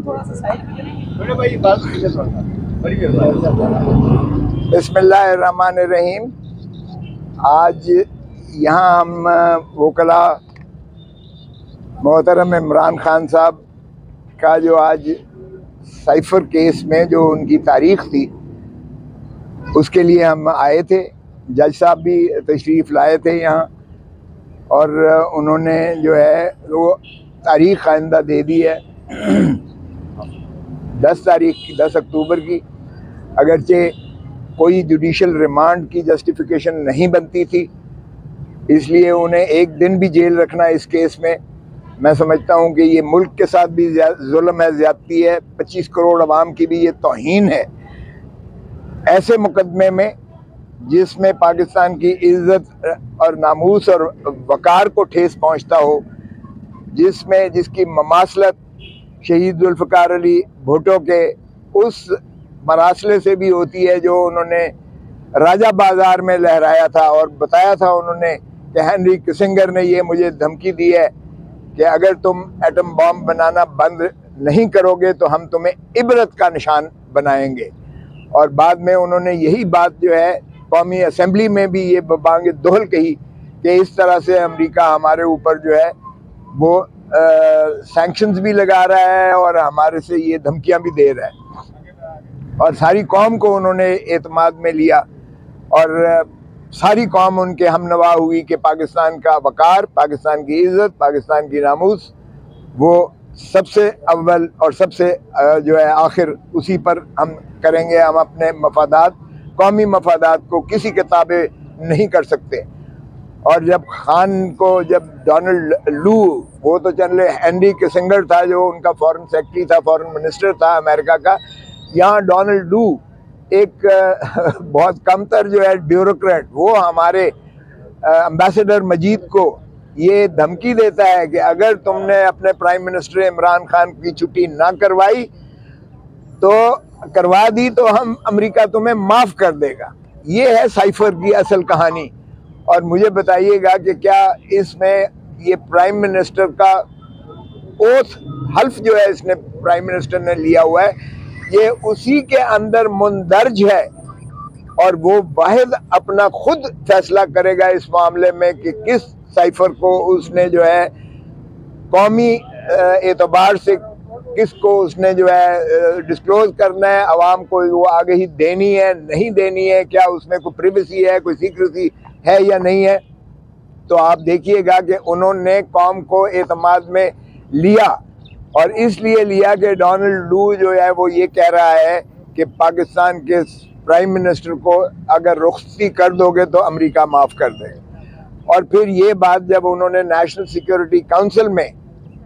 थोड़ा सा साइड में करेंगे। बिस्मिल्लाहिर्रहमानिर्रहीम। आज यहाँ हम वकला मोहतरम इमरान खान साहब का जो आज साइफर केस में जो उनकी तारीख थी उसके लिए हम आए थे। जज साहब भी तशरीफ़ लाए थे यहाँ और उन्होंने जो है वो तारीख आइंदा दे दी है 10 अक्टूबर की। अगरचे कोई जुडिशल रिमांड की जस्टिफिकेशन नहीं बनती थी, इसलिए उन्हें एक दिन भी जेल रखना इस केस में मैं समझता हूँ कि ये मुल्क के साथ भी जुल्म है, ज़्यादती है, 25 करोड़ अवाम की भी ये तौहीन है। ऐसे मुकदमे में जिसमें पाकिस्तान की इज़्ज़त और नामूस और वक़ार को ठेस पहुँचता हो, जिसकी ममासलत शहीद जुल्फ़िकार अली भुट्टो के उस मरासले से भी होती है जो उन्होंने राजा बाजार में लहराया था और बताया था उन्होंने कि हेनरी किसिंगर ने ये मुझे धमकी दी है कि अगर तुम एटम बॉम्ब बनाना बंद नहीं करोगे तो हम तुम्हें इबरत का निशान बनाएंगे। और बाद में उन्होंने यही बात जो है कौमी असम्बली में भी ये बांगे दोहल कही कि इस तरह से अमेरिका हमारे ऊपर जो है वो सैंक्शंस भी लगा रहा है और हमारे से ये धमकियां भी दे रहा है। और सारी कौम को उन्होंने एतमाद में लिया और सारी कौम उनके हमनवा हुई कि पाकिस्तान का वक़ार, पाकिस्तान की इज़्ज़त, पाकिस्तान की नामूस वो सबसे अव्वल और सबसे जो है आखिर उसी पर हम करेंगे। हम अपने मफादात, कौमी मफादात को किसी के ताबे नहीं कर सकते। और जब डोनाल्ड लू, वो तो चले हेनरी किसिंगर था जो उनका फॉरेन सेक्रेटरी था, फॉरेन मिनिस्टर था अमेरिका का, यहाँ डोनाल्ड लू एक बहुत कमतर जो है ब्यूरोक्रेट, वो हमारे एम्बेसडर मजीद को ये धमकी देता है कि अगर तुमने अपने प्राइम मिनिस्टर इमरान खान की छुट्टी ना करवाई तो करवा दी तो हम अमेरिका तुम्हें माफ़ कर देगा। ये है साइफर की असल कहानी। और मुझे बताइएगा कि क्या इसमें ये प्राइम मिनिस्टर का ओथ हल्फ जो है इसने प्राइम मिनिस्टर ने लिया हुआ है, ये उसी के अंदर मुंदरज है और वो वाहिद अपना खुद फैसला करेगा इस मामले में कि किस साइफर को उसने जो है कौमी एतबार से किसको उसने जो है डिस्क्लोज करना है, आवाम को वो आगे ही देनी है नहीं देनी है, क्या उसमें कोई प्रिवेसी है, कोई सीक्रेसी है या नहीं है। तो आप देखिएगा कि उन्होंने कौम को एतमाद में लिया और इसलिए लिया कि डोनाल्ड लू जो है वो ये कह रहा है कि पाकिस्तान के प्राइम मिनिस्टर को अगर रुखसती कर दोगे तो अमेरिका माफ़ कर देगा। और फिर ये बात जब उन्होंने नेशनल सिक्योरिटी काउंसिल में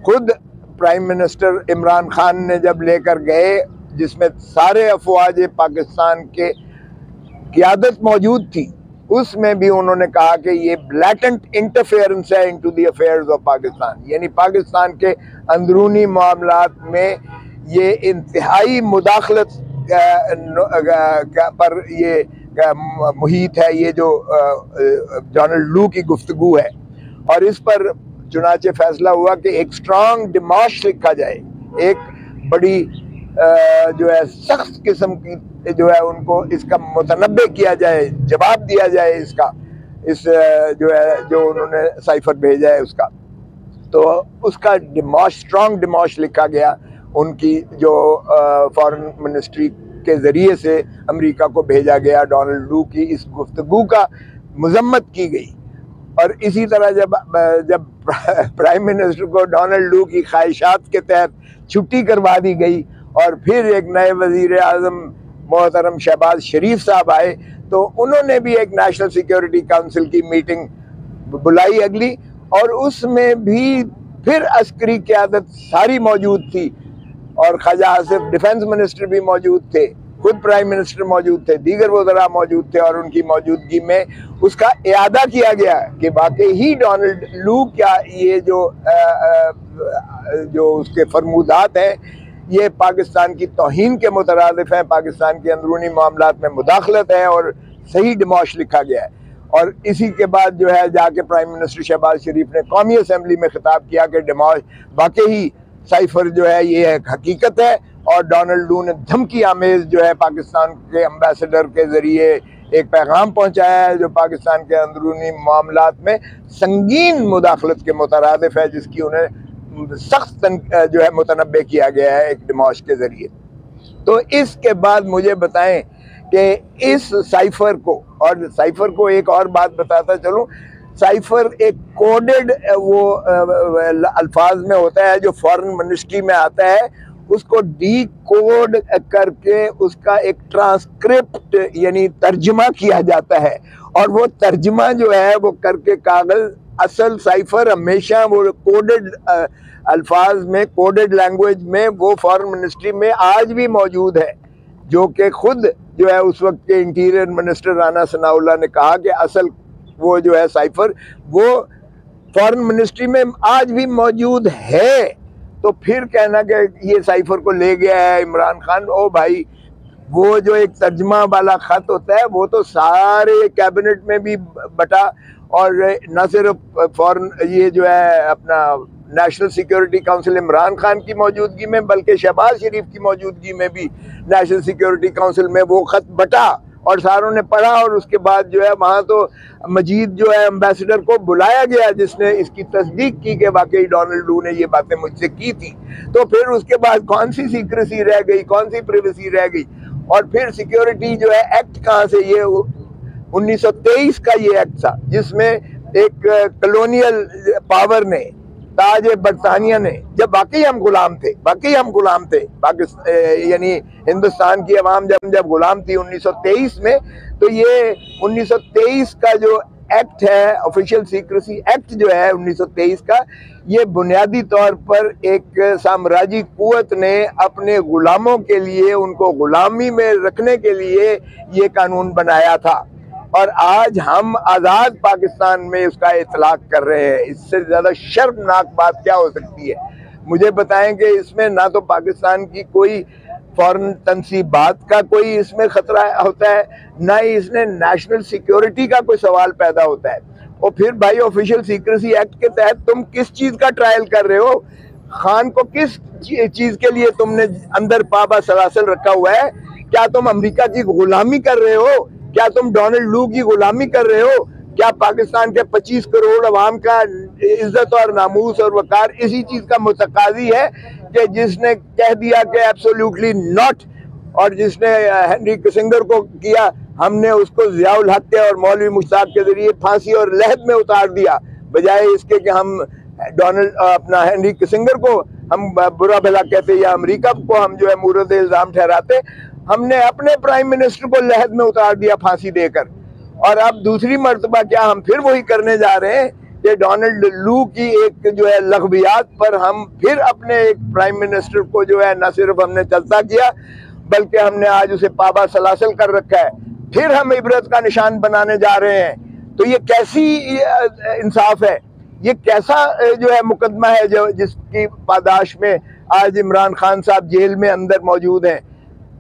खुद प्राइम मिनिस्टर इमरान खान ने जब लेकर गए, जिसमें सारे अफवाज पाकिस्तान के क़ियादत मौजूद थी, उसमें भी उन्होंने कहा कि ये ब्लैटेंट इंटरफेरेंस है into the affairs of Pakistan, यानी पाकिस्तान के अंदरूनी मामलात में ये इंतहाई मुदाखलत पर ये मुहित है, ये जो डोनाल्ड लू की गुफ्तगू है। और इस पर चुनाचे फैसला हुआ कि एक स्ट्रॉन्ग डिमाश लिखा जाए, एक बड़ी जो है सख्त किस्म की जो है उनको इसका मुतनब्बे किया जाए, जवाब दिया जाए इसका, इस जो उन्होंने साइफर भेजा है उसका। तो उसका स्ट्रॉन्ग डिमाश लिखा गया, उनकी जो फॉरेन मिनिस्ट्री के ज़रिए से अमेरिका को भेजा गया। डोनाल्ड लू की इस गुफ्तगू का मजम्मत की गई। और इसी तरह जब प्राइम मिनिस्टर को डोनाल्ड लू की ख्वाहिशात के तहत छुट्टी करवा दी गई और फिर एक नए वज़ीर आज़म मोहतरम शहबाज शरीफ साहब आए, तो उन्होंने भी एक नेशनल सिक्योरिटी काउंसिल की मीटिंग बुलाई अगली, और उसमें भी फिर अस्करी क़यादत सारी मौजूद थी और ख्वाजा आसिफ डिफेंस मिनिस्टर भी मौजूद थे, खुद प्राइम मिनिस्टर मौजूद थे, दीगर वज़रा मौजूद थे, और उनकी मौजूदगी में उसका इयादा किया गया कि वाकई ही डोनाल्ड लू क्या ये जो उसके फरमूदात हैं ये पाकिस्तान की तौहीन के मुतरादिफ हैं, पाकिस्तान के अंदरूनी मामलात में मुदाखलत है, और सही डिमाश लिखा गया है। और इसी के बाद जो है जाके प्राइम मिनिस्टर शहबाज शरीफ ने कौमी असम्बली में खिताब किया कि डिमाश वाकई ही साइफर जो है ये एक हकीकत है और डोनाल्ड लू ने धमकी आमेज जो है पाकिस्तान के एम्बेसडर के जरिए एक पैगाम पहुंचाया है जो पाकिस्तान के अंदरूनी मामलात में संगीन मुदाखलत के मुतरादिफ है, जिसकी उन्हें सख्त जो है मुतनब्बे किया गया है एक डिमॉश के जरिए। तो इसके बाद मुझे बताएं कि इस साइफर को, और साइफर को एक और बात बताता चलूं, साइफर एक कोडेड वो अल्फाज में होता है जो फॉरेन मिनिस्ट्री में आता है, उसको डी कोड करके उसका एक ट्रांसक्रिप्ट यानी तर्जमा किया जाता है, और वो तर्जमा जो है वो करके कागज असल साइफर हमेशा वो कोडेड अल्फाज में, कोडेड लैंग्वेज में वो फॉरेन मिनिस्ट्री में आज भी मौजूद है, जो कि खुद जो है उस वक्त के इंटीरियर मिनिस्टर राना सनाउल्लाह ने कहा कि असल वो जो है साइफर वो फॉरेन मिनिस्ट्री में आज भी मौजूद है। तो फिर कहना कि ये साइफर को ले गया है इमरान खान, ओ भाई वो जो एक तर्जमा वाला खत होता है वो तो सारे कैबिनेट में भी बटा, और न सिर्फ फॉरेन ये जो है अपना national security council Imran Khan की मौजूदगी में, बल्कि शहबाज शरीफ की मौजूदगी में भी नेशनल सिक्योरिटी काउंसिल में वो खत बटा और सारों ने पढ़ा, और उसके बाद जो है वहाँ तो मजीद जो है एम्बेसडर को बुलाया गया जिसने इसकी तस्दीक की कि वाकई डोनाल्ड लू ने ये बातें मुझसे की थी। तो फिर उसके बाद कौन सी सीक्रेसी रह गई, कौन सी प्राइवेसी रह गई, और फिर सिक्योरिटी जो है एक्ट कहाँ से, ये 1923 का ये एक्ट था जिसमें एक कॉलोनियल पावर ने, ताज बरतानिया ने, जब वाकई हम गुलाम थे पाकिस्तान यानी हिंदुस्तान की अवाम जब गुलाम थी 1923 में, तो ये 1923 का जो एक्ट है, ऑफिशियल सीक्रेसी एक्ट जो है 1923 का, ये बुनियादी तौर पर एक साम्राज्य कुव्वत ने अपने गुलामों के लिए, उनको गुलामी में रखने के लिए ये कानून बनाया था, और आज हम आज़ाद पाकिस्तान में उसका इतलाक कर रहे हैं। इससे ज़्यादा शर्मनाक बात क्या हो सकती है? मुझे बताएं कि इसमें ना तो पाकिस्तान की कोई फॉरेन तनसीबात का कोई इसमें खतरा होता है, ना ही इसमें नेशनल सिक्योरिटी का कोई सवाल पैदा होता है। और फिर भाई ऑफिशियल सीक्रेसी एक्ट के तहत तुम किस चीज़ का ट्रायल कर रहे हो? खान को किस चीज़ के लिए तुमने अंदर पाबा सलासल रखा हुआ है? क्या तुम अमेरिका की गुलामी कर रहे हो? क्या तुम डोनाल्ड लू की गुलामी कर रहे हो? क्या पाकिस्तान के 25 करोड़ अवाम का इज्जत और नामूस और वकार इसी चीज का मुतकाजी है कि जिसने कह दिया कि एब्सोल्युटली नॉट, और जिसने हेनरी किसिंगर को किया, हमने उसको जियाउल हक के और मौलवी मुश्ताक के जरिए फांसी और लहद में उतार दिया, बजाय इसके कि हम डोनाल्ड अपना हेनरी किसिंगर को हम बुरा भला कहते या अमेरिका को हम जो है मुर्द इल्जाम ठहराते। हमने अपने प्राइम मिनिस्टर को लहद में उतार दिया फांसी देकर, और अब दूसरी मर्तबा क्या हम फिर वही करने जा रहे हैं कि डोनाल्ड लू की एक जो है लग़वियात पर हम फिर अपने एक प्राइम मिनिस्टर को जो है न सिर्फ हमने चलता किया बल्कि हमने आज उसे पाबा सलासल कर रखा है, फिर हम इबरत का निशान बनाने जा रहे हैं। तो ये कैसी इंसाफ है? ये कैसा जो है मुकदमा है जो जिसकी पादाश में आज इमरान खान साहब जेल में अंदर मौजूद हैं?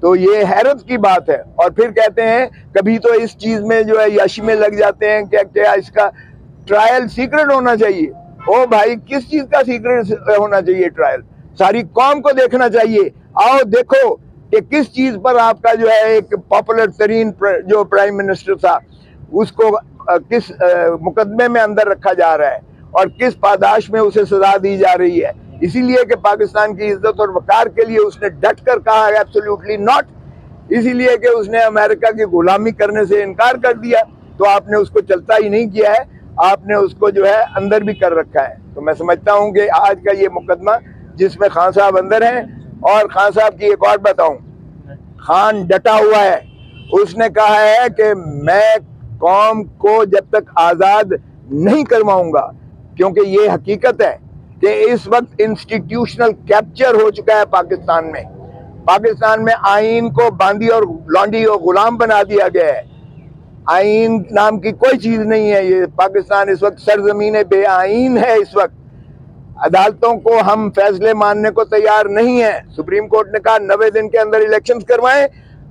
तो ये हैरत की बात है। और फिर कहते हैं कभी तो इस चीज़ में जो है यशी में लग जाते हैं कि क्या इसका ट्रायल सीक्रेट होना चाहिए। ओ भाई, किस चीज़ का सीक्रेट होना चाहिए ट्रायल? सारी कौम को देखना चाहिए। आओ देखो कि किस चीज़ पर आपका जो है एक पॉपुलर तरीन जो प्राइम मिनिस्टर था उसको किस मुकदमे में अंदर रखा जा रहा है और किस पादाश में उसे सजा दी जा रही है। इसीलिए कि पाकिस्तान की इज्जत और वकार के लिए उसने डट कर कहा है एब्सोल्युटली नॉट, इसीलिए कि उसने अमेरिका की गुलामी करने से इनकार कर दिया, तो आपने उसको चलता ही नहीं किया है, आपने उसको जो है अंदर भी कर रखा है। तो मैं समझता हूँ कि आज का ये मुकदमा जिसमें खान साहब अंदर हैं, और खान साहब की एक और बताऊँ, खान डटा हुआ है, उसने कहा है कि मैं कौम को जब तक आज़ाद नहीं करवाऊंगा, क्योंकि ये हकीकत है कि इस वक्त इंस्टीट्यूशनल कैप्चर हो चुका है पाकिस्तान में। पाकिस्तान में आइन को बांदी और लौंडी और गुलाम बना दिया गया है। आइन नाम की कोई चीज़ नहीं है। ये पाकिस्तान इस वक्त सरजमीन बे आइन है। इस वक्त अदालतों को हम फैसले मानने को तैयार नहीं है। सुप्रीम कोर्ट ने कहा 90 दिन के अंदर इलेक्शंस करवाएं,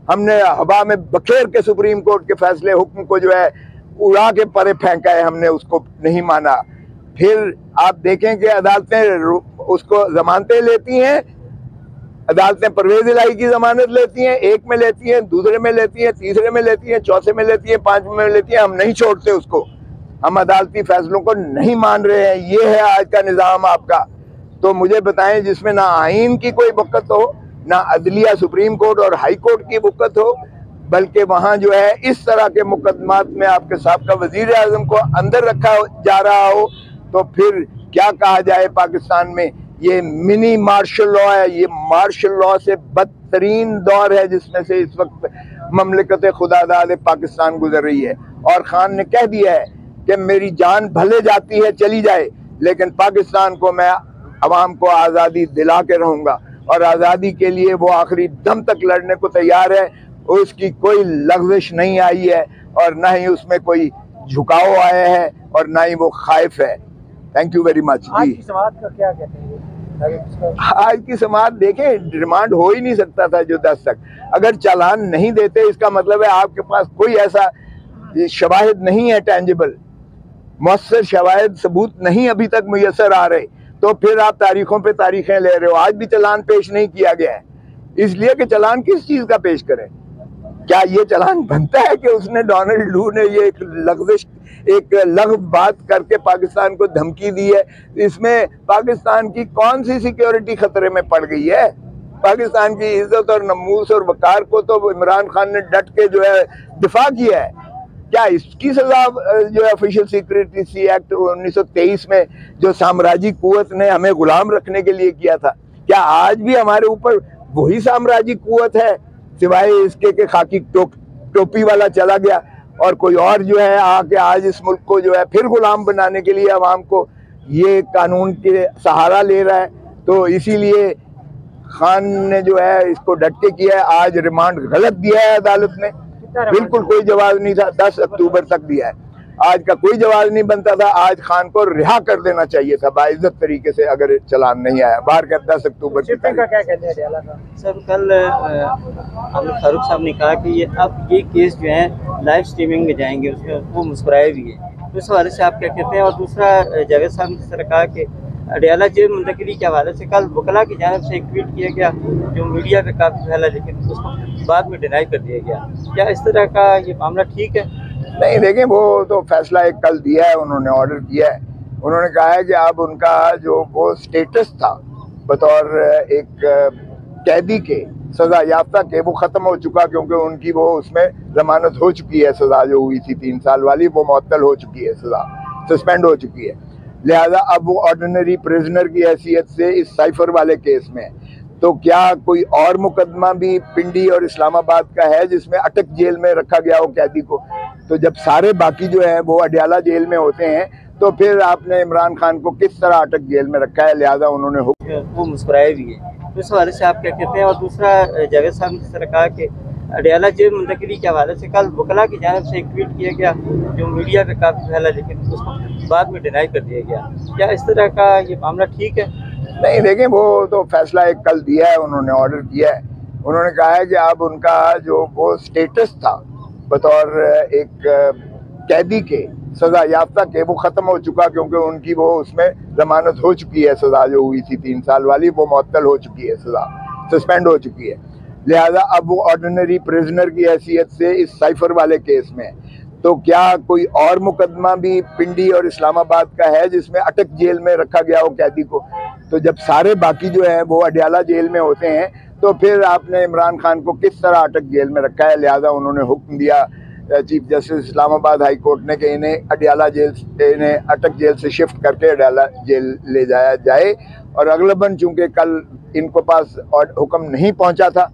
हमने हवा में बखेर के सुप्रीम कोर्ट के फैसले हुक्म को जो है उड़ा के परे फेंका है, हमने उसको नहीं माना। फिर आप देखें कि अदालतें उसको जमानतें लेती हैं, अदालतें परवेज इलाही की जमानत लेती हैं, एक में लेती हैं, दूसरे में लेती हैं, तीसरे में लेती हैं, चौथे में लेती हैं, पांचवें में लेती हैं। हम नहीं छोड़ते उसको, हम अदालती फैसलों को नहीं मान रहे हैं। ये है आज का निज़ाम आपका। तो मुझे बताएं जिसमें ना आइन की कोई बुक्कत हो, ना अदलिया सुप्रीम कोर्ट और हाई कोर्ट की बुक्कत हो, बल्कि वहाँ जो है इस तरह के मुकदमात में आपके साहब वज़ीर आज़म को अंदर रखा जा रहा हो, तो फिर क्या कहा जाए। पाकिस्तान में ये मिनी मार्शल लॉ है, ये मार्शल लॉ से बदतरीन दौर है जिसमें से इस वक्त ममलिकत खुदादाद पाकिस्तान गुजर रही है। और खान ने कह दिया है कि मेरी जान भले जाती है चली जाए, लेकिन पाकिस्तान को मैं अवाम को आज़ादी दिला के रहूँगा, और आज़ादी के लिए वो आखिरी दम तक लड़ने को तैयार है। उसकी कोई लग़्ज़िश नहीं आई है और ना ही उसमें कोई झुकाव आया है और ना ही वो खाइफ है। Thank you very much. आज की समाअत का क्या कहते हैं? आज की समाअत देखें, रिमांड हो ही नहीं सकता था जो 10 तक। अगर चालान नहीं देते इसका मतलब है आपके पास कोई ऐसा शवाहिद नहीं है, टेंजिबल मौसर शवाहिद सबूत नहीं अभी तक मुयसर आ रहे, तो फिर आप तारीखों पे तारीखें ले रहे हो। आज भी चालान पेश नहीं किया गया है, इसलिए कि चालान किस चीज का पेश करें। क्या ये चालान बनता है कि उसने डोनाल्ड लू ने ये एक लग़्व बात करके पाकिस्तान को धमकी दी है? इसमें पाकिस्तान की कौन सी सिक्योरिटी खतरे में पड़ गई है? पाकिस्तान की इज्जत और नमूस और वकार को तो इमरान खान ने डट के जो है दिफा किया है। क्या इसकी सजा जो है ऑफिशियल सिक्योरिटी एक्ट 1923 में जो साम्राज्यी कुव्वत ने हमें गुलाम रखने के लिए किया था, क्या आज भी हमारे ऊपर वही साम्राज्यी कुव्वत है, सिवाय इसके के खाकी टोपी वाला चला गया और कोई और जो है आके आज इस मुल्क को जो है फिर गुलाम बनाने के लिए अवाम को ये कानून के सहारा ले रहा है। तो इसीलिए खान ने जो है इसको डट के किया है। आज रिमांड गलत दिया है अदालत ने, बिल्कुल कोई जवाब नहीं था। 10 अक्टूबर तक दिया है, आज का कोई जवाब नहीं बनता था। आज खान को रिहा कर देना चाहिए था बाइज्जत तरीके से, अगर चालान नहीं आया बाहर का 10 अक्टूबर की का क्या कहते हैं अडयाला का? सर कल आमिर फारूक साहब ने कहा कि ये केस जो है लाइव स्ट्रीमिंग में जाएंगे, उसमें वो मुस्कुराए भी है, तो इस हवाले से आप क्या कहते हैं? और दूसरा, जावेद साहब ने जिस तरह कहा कि अडयाला जेल मुंतकिली के हवाले से कल वकला की जानिब से एक ट्वीट किया गया जो मीडिया पे काफ़ी फैला, लेकिन उसको बाद में डिनाई कर दिया गया। क्या इस तरह का ये मामला ठीक है? नहीं, देखें वो तो फैसला एक कल दिया है, उन्होंने ऑर्डर किया है। उन्होंने कहा है कि अब उनका जो वो स्टेटस था बतौर एक कैदी के सज़ा याफ्ता के, वो ख़त्म हो चुका, क्योंकि उनकी वो उसमें ज़मानत हो चुकी है। सज़ा जो हुई थी 3 साल वाली वो मुअत्तल हो चुकी है, सज़ा सस्पेंड हो चुकी है। लिहाजा अब वो ऑर्डिनरी प्रिजनर की हैसियत से इस साइफर वाले केस में है। तो क्या कोई और मुकदमा भी पिंडी और इस्लामाबाद का है जिसमें अटक जेल में रखा गया हो कैदी को? तो जब सारे बाकी जो है वो अडयाला जेल में होते हैं, तो फिर आपने इमरान खान को किस तरह अटक जेल में रखा है? लिहाजा उन्होंने वो मुस्कुराए भी है, तो इस हवाले से आप क्या कहते हैं? और दूसरा, जावेद साहब ने जिस तरह कहा कि अडयाला जेल मुंतकिली के हवाले से कल वकला की जानिब से एक ट्वीट किया गया जो मीडिया पे काफ़ी फैला, लेकिन उसको बाद में डिनाई कर दिया गया। क्या इस तरह का ये मामला ठीक है? नहीं, देखें वो तो फैसला एक कल दिया है, उन्होंने ऑर्डर किया है। उन्होंने कहा है कि अब उनका जो वो स्टेटस था बतौर एक कैदी के सज़ा याफ्ता के, वो ख़त्म हो चुका, क्योंकि उनकी वो उसमें ज़मानत हो चुकी है। सज़ा जो हुई थी 3 साल वाली वो मुअत्तल हो चुकी है, सज़ा सस्पेंड हो चुकी है। लिहाजा अब वो ऑर्डिनरी प्रिजनर की हैसियत से इस साइफर वाले केस में है। तो क्या कोई और मुकदमा भी पिंडी और इस्लामाबाद का है जिसमें अटक जेल में रखा गया हो कैदी को? तो जब सारे बाकी जो है वो अडयाला जेल में होते हैं, तो फिर आपने इमरान खान को किस तरह अटक जेल में रखा है? लिहाजा उन्होंने हुक्म दिया chief justice Islamabad high court ने कि इन्हें अडयाला जेल, इन्हें अटक जेल से शिफ्ट करके अडयाला जेल ले जाया जाए। और अगलबन चूंकि कल इनको पास हुक्म नहीं पहुंचा था,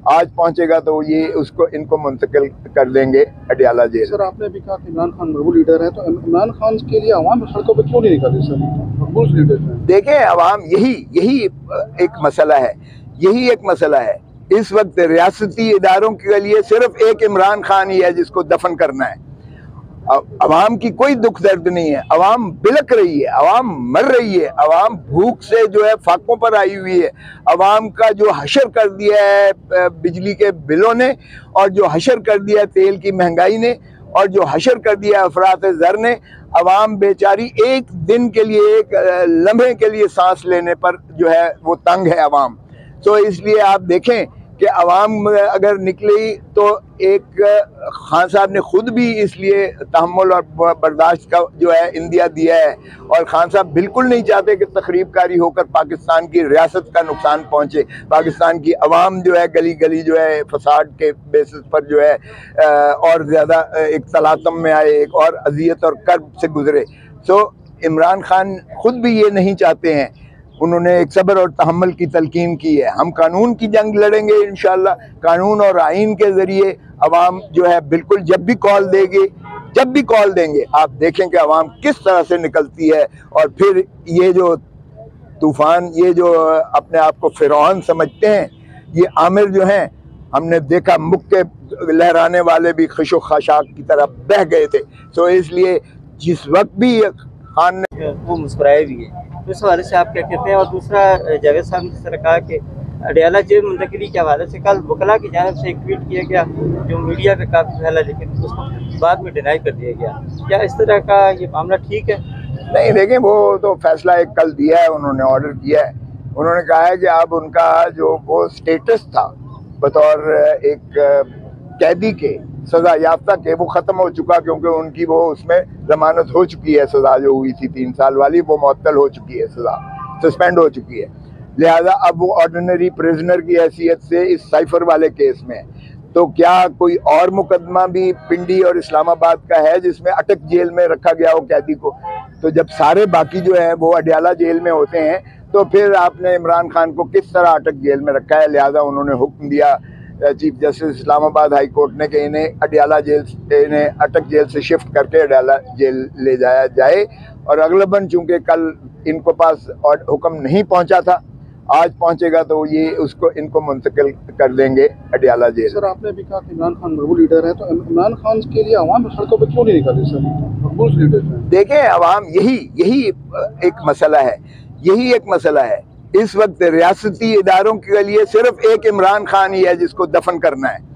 आज पहुंचेगा तो ये उसको इनको मुंतकिल कर देंगे अडयाला जेल। सर आपने अभी कहा कि इमरान खान मकबूल लीडर है, तो इमरान खान के लिए अवाम सड़कों पर क्यों नहीं निकाले सर? मकबूल लीडर हैं। देखें अवाम यही एक मसला है, यही एक मसला है। इस वक्त रियासती इदारों के लिए सिर्फ एक इमरान खान ही है जिसको दफन करना है। अवाम की कोई दुख दर्द नहीं है, अवाम बिलक रही है, अवाम मर रही है, अवाम भूख से जो है फाकों पर आई हुई है। अवाम का जो हशर कर दिया है बिजली के बिलों ने, और जो हशर कर दिया है तेल की महंगाई ने, और जो हशर कर दिया अफरात ज़र ने, अवाम बेचारी एक दिन के लिए, एक लम्हे के लिए सांस लेने पर जो है वो तंग है अवाम। तो इसलिए आप देखें कि अवाम अगर निकली तो एक खान साहब ने खुद भी इसलिए तहम्मुल और बर्दाश्त का जो है इंदिया दिया है, और खान साहब बिल्कुल नहीं चाहते कि तखरीबकारी होकर पाकिस्तान की रियासत का नुकसान पहुँचे, पाकिस्तान की अवाम जो है गली गली जो है फसाद के बेसिस पर जो है और ज़्यादा एक तलातम में आए, एक और अजियत और कर्ब से गुजरे। तो इमरान खान खुद भी ये नहीं चाहते हैं, उन्होंने एक सब्र और तहम्मुल की तलकीन की है। हम कानून की जंग लड़ेंगे इंशाअल्लाह, कानून और आइन के ज़रिए अवाम जो है बिल्कुल जब भी कॉल देंगे, जब भी कॉल देंगे, आप देखें कि अवाम किस तरह से निकलती है। और फिर ये जो तूफ़ान, ये जो अपने आप को फ़िरौन समझते हैं, ये आमिर जो हैं, हमने देखा मुक्के लहराने वाले भी खुशो खाशाक की तरह बह गए थे। तो इसलिए जिस वक्त भी खान ने वो मुस्कुराए भी है, तो इस हवाले से आप क्या कहते हैं? और दूसरा, जावेद साहब ने जिस तरह कहा कि अडयाला जेल मुंतकिली के हवाले से कल वकला की जानिब से एक ट्वीट किया गया जो मीडिया पे काफ़ी फैला, लेकिन उसको बाद में डिनाई कर दिया गया। क्या इस तरह का ये मामला ठीक है? नहीं, देखें, वो तो फैसला एक कल दिया है, उन्होंने ऑर्डर किया है। उन्होंने कहा है कि अब उनका जो वो स्टेटस था बतौर एक कैदी के, सज़ा याफ्ता के, वो ख़त्म हो चुका, क्योंकि उनकी वो उसमें ज़मानत हो चुकी है। सज़ा जो हुई थी 3 साल वाली, वो मुअत्तल हो चुकी है, सज़ा सस्पेंड हो चुकी है। लिहाजा अब वो ऑर्डिनरी प्रिजनर की हैसियत से इस साइफर वाले केस में है। तो क्या कोई और मुकदमा भी पिंडी और इस्लामाबाद का है जिसमें अटक जेल में रखा गया हो कैदी को? तो जब सारे बाकी जो है वो अडयाला जेल में होते हैं, तो फिर आपने इमरान खान को किस तरह अटक जेल में रखा है? लिहाजा उन्होंने हुक्म दिया chief justice Islamabad high court ने कि इन्हें अडयाला जेल, इन्हें अटक जेल से शिफ्ट करके अडयाला जेल ले जाया जाए। और अगलबन चूंकि कल इनको पास और हुक्म नहीं पहुंचा था, आज पहुंचेगा तो ये उसको इनको मुंतकिल कर देंगे अडयाला जेल। सर, आपने भी कहा कि इमरान खान मकबूल लीडर है, तो इमरान खान के लिए अवाम सड़कों पर क्यों नहीं निकाले? सर, मकबूल लीडर हैं। देखें, अवाम यही एक मसला है, यही एक मसला है। इस वक्त रियासती इदारों के लिए सिर्फ एक इमरान खान ही है जिसको दफन करना है।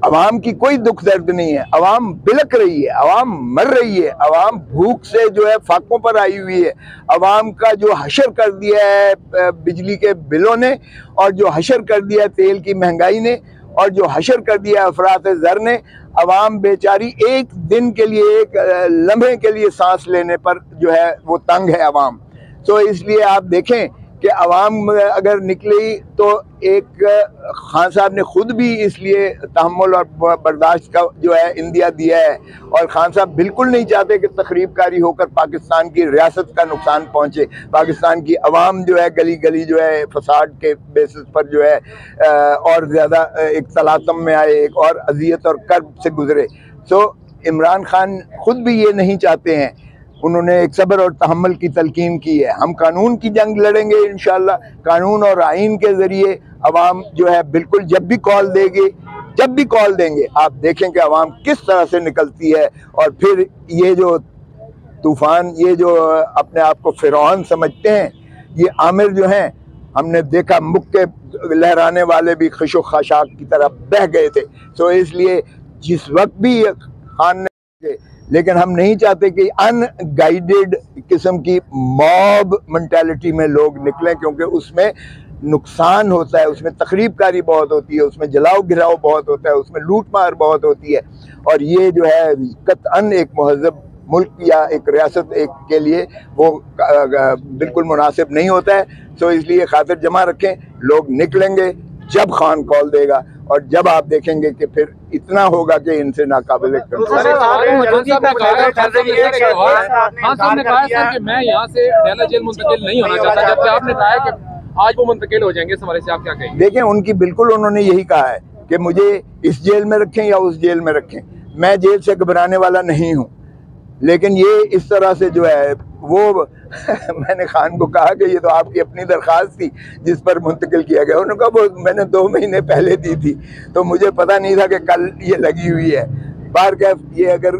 अवाम की कोई दुख दर्द नहीं है, अवाम बिलक रही है, अवाम मर रही है, अवाम भूख से जो है फाकों पर आई हुई है। अवाम का जो हशर कर दिया है बिजली के बिलों ने, और जो हशर कर दिया है तेल की महंगाई ने, और जो हशर कर दिया अफरात ज़र ने, अवाम बेचारी एक दिन के लिए, एक लम्हे के लिए सांस लेने पर जो है वो तंग है अवाम। तो इसलिए आप देखें कि अवाम अगर निकली तो एक खान साहब ने खुद भी इसलिए तहम्मुल और बर्दाश्त का जो है इंदिया दिया है, और खान साहब बिल्कुल नहीं चाहते कि तखरीबकारी होकर पाकिस्तान की रियासत का नुकसान पहुँचे, पाकिस्तान की अवाम जो है गली गली जो है फसाद के बेसिस पर जो है और ज़्यादा एक तलातम में आए, एक और अजियत और कर्ब से गुजरे। तो इमरान खान खुद भी ये नहीं चाहते हैं, उन्होंने एक सब्र और तहम्मुल की तलकीन की है। हम कानून की जंग लड़ेंगे इंशाअल्लाह, कानून और आइन के ज़रिए अवाम जो है बिल्कुल जब भी कॉल देंगे, जब भी कॉल देंगे, आप देखें कि अवाम किस तरह से निकलती है। और फिर ये जो तूफ़ान, ये जो अपने आप को फ़िरौन समझते हैं, ये आमिर जो हैं, हमने देखा मुक्के लहराने वाले भी खुशो खाशाक की तरह बह गए थे। तो इसलिए जिस वक्त भी खान ने, लेकिन हम नहीं चाहते कि अनगाइडेड किस्म की मॉब मेंटालिटी में लोग निकलें, क्योंकि उसमें नुकसान होता है, उसमें तखरीबकारी बहुत होती है, उसमें जलाओ गिराओ बहुत होता है, उसमें लूट मार बहुत होती है। और ये जो है कतअन एक महज़ब मुल्क या एक रियासत एक के लिए वो बिल्कुल मुनासिब नहीं होता है। तो इसलिए खातिर जमा रखें, लोग निकलेंगे जब खान कॉल देगा, और जब आप देखेंगे कि फिर इतना होगा कि इनसे नाकाबिल खान साहब ने कहा सर कि मैं यहाँ से अडयाला जेल मुंतकिल नहीं होना चाहता, जबकि आपने कहा है कि आज वो मुंतकिल हो जाएंगे। इस हवाले से आप क्या कहेंगे? देखें, उनकी बिल्कुल उन्होंने यही कहा है कि मुझे इस जेल में रखें या उस जेल में रखें, मैं जेल से घबराने वाला नहीं हूँ। लेकिन ये इस तरह से जो है वो मैंने खान को कहा कि ये तो आपकी अपनी दरख्वास्त थी जिस पर मुंतकिल किया गया। उन्होंने कहा वो मैंने 2 महीने पहले दी थी, तो मुझे पता नहीं था कि कल ये लगी हुई है। बार कैफ ये अगर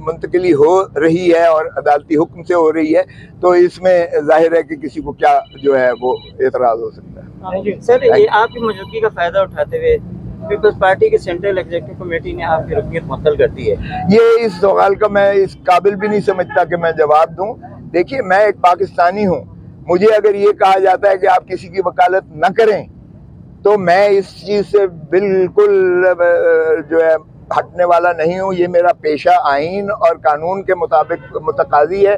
मुंतकिली हो रही है और अदालती हुक्म से हो रही है, तो इसमें जाहिर है कि किसी को क्या जो है वो एतराज़ हो सकता है। सर, ये आपकी मौजूदगी का फ़ायदा उठाते हुए पीपल्स पार्टी की सेंट्रल एग्जीक्यूटिव कमेटी ने आपकी रुकनीत मुअत्तल कर दी है। ये इस सवाल का मैं इस काबिल भी नहीं समझता कि मैं जवाब दूं। देखिए, मैं एक पाकिस्तानी हूं, मुझे अगर ये कहा जाता है कि आप किसी की वकालत न करें तो मैं इस चीज़ से बिल्कुल जो है हटने वाला नहीं हूँ। ये मेरा पेशा आइन और कानून के मुताबिक मुतकाजी है।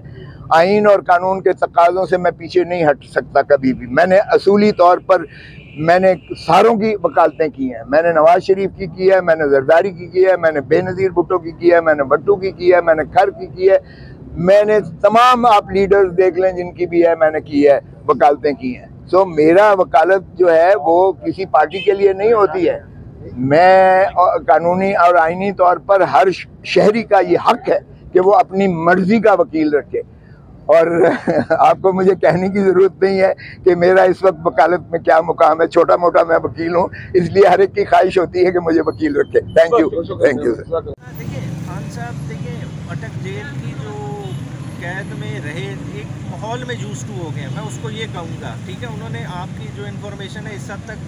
आइन और कानून के तकाज़ों से मैं पीछे नहीं हट सकता कभी भी। मैंने असूली तौर पर मैंने सारों की वकालतें की हैं। मैंने नवाज शरीफ की है, मैंने जरदारी की है, मैंने बेनज़ीर भुट्टो की है, मैंने भट्टू की है, मैंने खर की है, मैंने तमाम आप लीडर्स देख लें जिनकी भी है मैंने की है, वकालतें की हैं। सो मेरा वकालत जो है वो किसी पार्टी के लिए नहीं होती है। मैं कानूनी और आईनी तौर पर हर शहरी का ये हक है कि वो अपनी मर्जी का वकील रखे। और आपको मुझे कहने की ज़रूरत नहीं है कि मेरा इस वक्त वकालत में क्या मुकाम है। छोटा मोटा मैं वकील हूँ, इसलिए हर एक की ख्वाहिश होती है कि मुझे वकील रखे। Thank you sir. देखिए खान साहब, देखिए अटक जेल की जो कैद में रहे एक माहौल में यूज़ टू हो गए, मैं उसको ये कहूँगा। ठीक है, उन्होंने आपकी जो इन्फॉर्मेशन है इस हद तक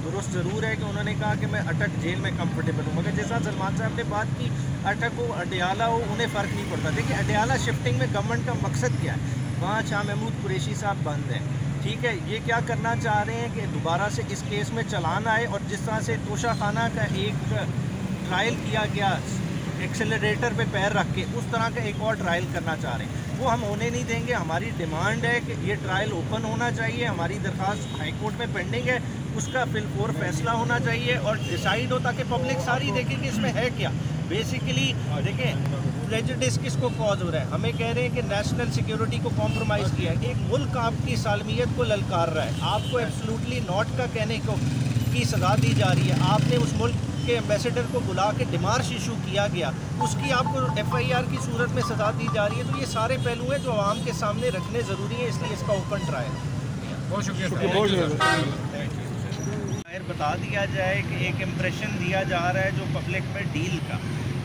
दुरुस्त ज़रूर है कि उन्होंने कहा कि मैं अटक जेल में कंफर्टेबल हूँ, मगर जैसा सलमान साहब ने बात की अटक हो अडयाला हो उन्हें फ़र्क नहीं पड़ता। देखिए अडयाला शिफ्टिंग में गवर्नमेंट का मकसद क्या है? वहाँ शाह महमूद कुरैशी साहब बंद हैं। ठीक है, ये क्या करना चाह रहे हैं कि दोबारा से इस केस में चलान आए और जिस तरह से तोशा खाना का एक ट्रायल किया गया एक्सेलरेटर पे पैर रख के, उस तरह का एक और ट्रायल करना चाह रहे हैं। वो हम होने नहीं देंगे। हमारी डिमांड है कि ये ट्रायल ओपन होना चाहिए। हमारी दरख्वास्त हाई कोर्ट में पेंडिंग है, उसका फिलफोर फैसला होना चाहिए और डिसाइड हो ताकि पब्लिक सारी देखे कि इसमें है क्या। बेसिकली देखें प्रेजुडिस किसको कॉज हो रहा है? हमें कह रहे हैं कि नेशनल सिक्योरिटी को कॉम्प्रोमाइज़ किया है। एक मुल्क आपकी सालमियत को ललकार रहा है, आपको एब्सोल्युटली नॉट का कहने को की सज़ा दी जा रही है। आपने उस मुल्क के एम्बेसडर को बुला के डिमार्श इशू किया गया, उसकी आपको FIR की सूरत में सज़ा दी जा रही है। तो ये सारे पहलू हैं जो आवाम के सामने रखने ज़रूरी है, इसलिए इसका ओपन ट्रायल। बहुत शुक्रिया। बता दिया जाए कि एक इम्प्रेशन दिया जा रहा है जो पब्लिक में डील का,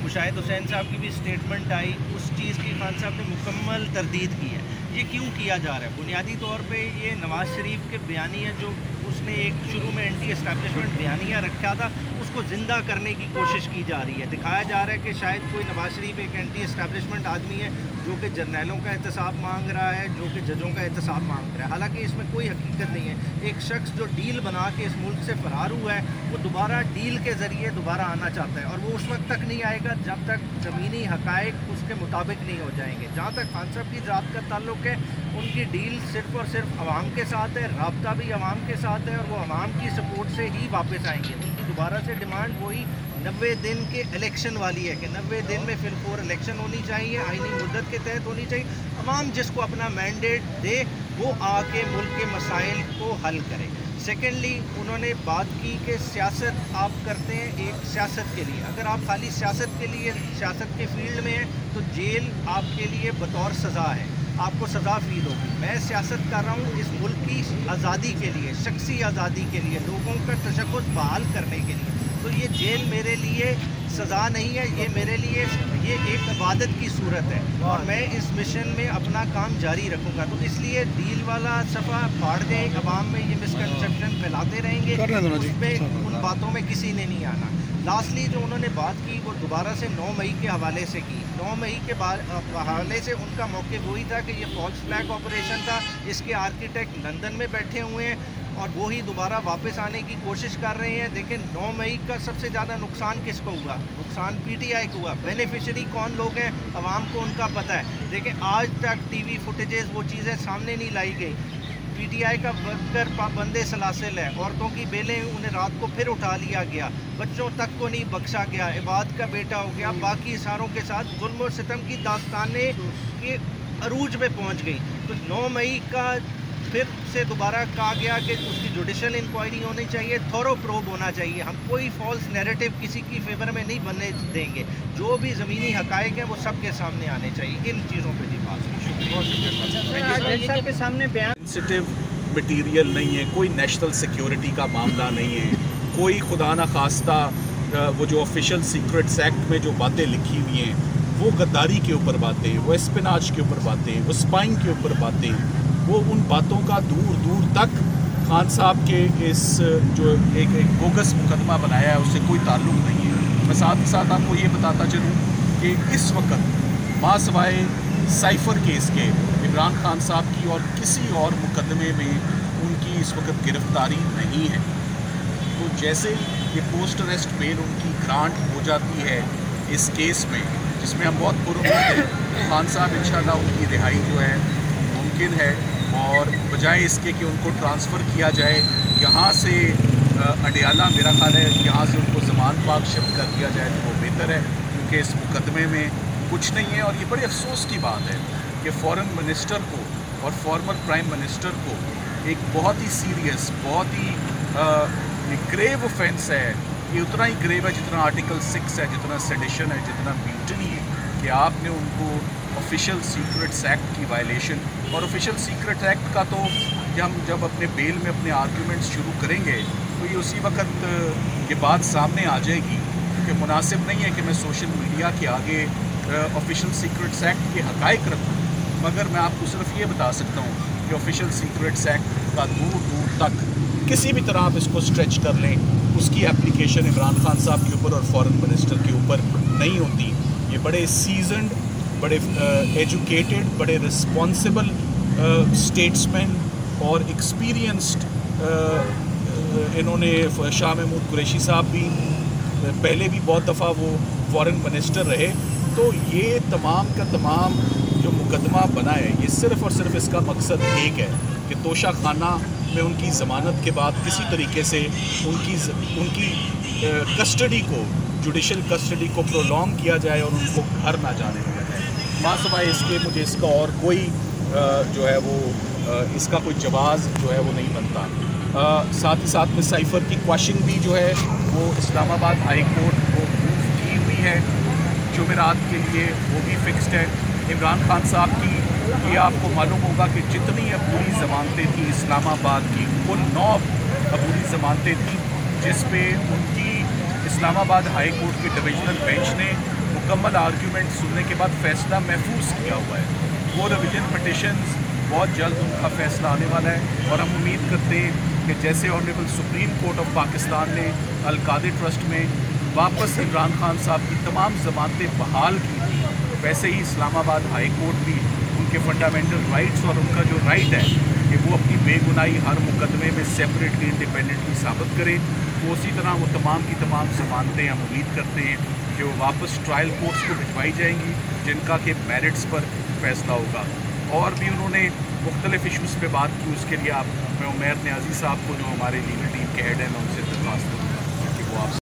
मुशाहिद हुसैन साहब की भी स्टेटमेंट आई, उस चीज़ की खान साहब ने मुकम्मल तरदीद की है। ये क्यों किया जा रहा है? बुनियादी तौर पे ये नवाज़ शरीफ के बयानिया जो उसने एक शुरू में एंटी एस्टैब्लिशमेंट बयानिया रखा था उसको ज़िंदा करने की कोशिश की जा रही है। दिखाया जा रहा है कि शायद कोई नवाज़ शरीफ एक एंटी एस्टैब्लिशमेंट आदमी है जो कि जर्नैलों का एहतसाब मांग रहा है, जो कि जजों का एहतसाब मांग रहा है। हालांकि इसमें कोई हकीकत नहीं है। एक शख्स जो डील बना के इस मुल्क से फरार हुआ है वो दोबारा डील के ज़रिए दोबारा आना चाहता है और वो उस वक्त तक नहीं आएगा जब तक ज़मीनी हक़ाइक़ उसके मुताबिक नहीं हो जाएंगे। जहाँ तक खान साहब की ज़ात का ताल्लुक़ है, उनकी डील सिर्फ़ और सिर्फ आवाम के साथ है, राब्ता भी आवाम के साथ है और वो आवाम की सपोर्ट से ही वापस आएंगे। उनकी दोबारा से डिमांड वही 90 दिन के इलेक्शन वाली है कि 90 दिन में फिलफोर इलेक्शन होनी चाहिए, आईनी मुद्दत के तहत होनी चाहिए। तमाम जिसको अपना मैंडेट दे वो आके मुल्क के मसाइल को हल करे। सेकेंडली उन्होंने बात की कि सियासत आप करते हैं एक सियासत के लिए, अगर आप खाली सियासत के लिए सियासत के फील्ड में हैं तो जेल आपके लिए बतौर सज़ा है, आपको सज़ा फील होगी। मैं सियासत कर रहा हूँ इस मुल्क की आज़ादी के लिए, शख्सी आज़ादी के लिए, लोगों का तशक्कुस बहाल करने के लिए। तो ये जेल मेरे लिए सज़ा नहीं है, ये मेरे लिए ये एक इबादत की सूरत है और मैं इस मिशन में अपना काम जारी रखूँगा। तो इसलिए डील वाला सफ़ा फाड़ दें, अवाम में ये मिसकंसेप्शन फैलाते रहेंगे, उसमें उन बातों में किसी ने नहीं आना। लास्टली जो उन्होंने बात की वो दोबारा से 9 मई के हवाले से की। 9 मई के हवाले से उनका मौके वही था कि ये फॉल्स फ्लैग ऑपरेशन था, इसके आर्किटेक्ट लंदन में बैठे हुए हैं और वो ही दोबारा वापस आने की कोशिश कर रहे हैं। देखिए 9 मई का सबसे ज़्यादा नुकसान किसको हुआ? नुकसान PTI को हुआ। बेनिफिशरी कौन लोग हैं? आवाम को उनका पता है। देखिए आज तक TV फुटेजेस वो चीज़ें सामने नहीं लाई गई। PTI का वर्कर पाबंदे सलासिल है, औरतों की बेलें उन्हें रात को फिर उठा लिया गया, बच्चों तक को नहीं बख्शा गया, इबाद का बेटा हो गया, बाकी इशारों के साथ जुल्म और सितम की दास्तानें के अरूज पे पहुंच गई। तो 9 मई का फिर से दोबारा कहा गया कि उसकी जुडिशल इंक्वायरी होनी चाहिए, थोरो प्रोब होना चाहिए। हम कोई फॉल्स नैरेटिव किसी की फेवर में नहीं बनने देंगे, जो भी ज़मीनी हक़ाइक़ हैं वो सबके सामने आने चाहिए। इन चीज़ों पर जी बात के सामने बयान सेंसिटिव मटीरियल नहीं है, कोई नेशनल सिक्योरिटी का मामला नहीं है, कोई खुदा न खास्ता वो जो ऑफिशियल सीक्रेट्स एक्ट में जो बातें लिखी हुई हैं वो गद्दारी के ऊपर बातें, वो एस्पिनाज के ऊपर बातें, वो स्पाइंग के ऊपर बातें, वो उन बातों का दूर दूर तक खान साहब के इस जो एक बोगस मुकदमा बनाया है उससे कोई ताल्लुक़ नहीं है। मैं साथ ही साथ आपको ये बताता चलूँ कि इस वक्त मासवाए साइफ़र केस के इमरान खान साहब की और किसी और मुकदमे में उनकी इस वक्त गिरफ़्तारी नहीं है। तो जैसे ये पोस्ट अरेस्ट बेल उनकी ग्रांट हो जाती है इस केस में, जिसमें हम बहुत पुरुम्मीद हैं खान साहब इंशाल्लाह उनकी रिहाई जो है मुमकिन है, और बजाय इसके कि उनको ट्रांसफ़र किया जाए यहाँ से अडियाला, मेरा ख्याल है यहाँ से उनको ज़मान पाक शिफ्ट कर दिया जाए तो वो बेहतर है, क्योंकि इस मुकदमे में कुछ नहीं है। और ये बड़े अफसोस की बात है कि फ़ॉरेन मिनिस्टर को और फॉर्मर प्राइम मिनिस्टर को एक बहुत ही सीरियस, बहुत ही ग्रेव ऑफेंस है, ये उतना ही ग्रेव है जितना आर्टिकल 6 है, जितना सेडिशन है, जितना म्यूटनी है, कि आपने उनको ऑफिशियल सीक्रेट्स एक्ट की वायलेशन, और ऑफिशियल सीक्रेट एक्ट का तो हम जब अपने बेल में अपने आर्ग्यूमेंट्स शुरू करेंगे तो ये उसी वक्त ये बात सामने आ जाएगी, क्योंकि मुनासिब नहीं है कि मैं सोशल मीडिया के आगे ऑफिशियल सीक्रेट्स एक्ट के हक़ाइक़ रखूँ। मगर मैं आपको सिर्फ ये बता सकता हूँ कि ऑफिशियल सीक्रेट्स एक्ट का दूर दूर तक किसी भी तरह आप इसको स्ट्रेच कर लें, उसकी एप्लीकेशन इमरान खान साहब के ऊपर और फॉरेन मिनिस्टर के ऊपर नहीं होती। ये बड़े सीजनड, बड़े एजुकेटेड, बड़े रिस्पॉन्सिबल स्टेट्समैन और एक्सपीरियंस्ड इन्होंने शाह महमूद कुरैशी साहब भी पहले भी बहुत दफ़ा वो फॉरेन मिनिस्टर रहे। तो ये तमाम का तमाम जो मुकदमा बना है, ये सिर्फ़ और सिर्फ इसका मकसद एक है कि तोशा खाना में उनकी ज़मानत के बाद किसी तरीके से उनकी कस्टडी को, जुडिशल कस्टडी को प्रोलॉन्ग किया जाए और उनको घर ना जाने दिया जाए। मासवाए इसके मुझे इसका और कोई जो है वो इसका कोई जवाब जो है वो नहीं बनता। साथ ही साथ में साइफ़र की क्वेश्चन भी जो है वो इस्लामाबाद हाई कोर्ट को मूव की हुई है, जुमेरात के लिए वो भी फिक्स्ड है। इमरान खान साहब की ये आपको मालूम होगा कि जितनी अबूरी ज़मानतें थी इस्लामाबाद की, वो 9 अबूरी ज़मानतें थी, जिस पे उनकी इस्लामाबाद हाई कोर्ट के डिविजनल बेंच ने मुकम्मल आर्ग्यूमेंट सुनने के बाद फ़ैसला महफूज किया हुआ है। वो रिविजन पटिशन्स बहुत जल्द उनका फ़ैसला आने वाला है, और हम उम्मीद करते हैं कि जैसे honourable supreme court of Pakistan ने अल-कादर ट्रस्ट में वापस इमरान खान साहब की तमाम ज़मानतें बहाल की थी, वैसे ही इस्लामाबाद हाई कोर्ट भी उनके फंडामेंटल राइट्स और उनका जो राइट है कि वो अपनी बेगुनाही हर मुकदमे में सेपरेटली, इंडिपेंडेंटली साबित करें, वो उसी तरह वो तमाम की तमाम ज़मानतें हम उम्मीद करते हैं कि वो वापस ट्रायल कोर्ट्स को भिजवाई जाएंगी, जिनका के मेरिट्स पर फैसला होगा। और भी उन्होंने मुख्तलिफ इशूज़ पे बात की, उसके लिए मैं उमैर नियाज़ी साहब को, जो हमारे लीगल टीम के हेड हैं, मैं उनसे दरख्वास्त करूँगा कि वो आप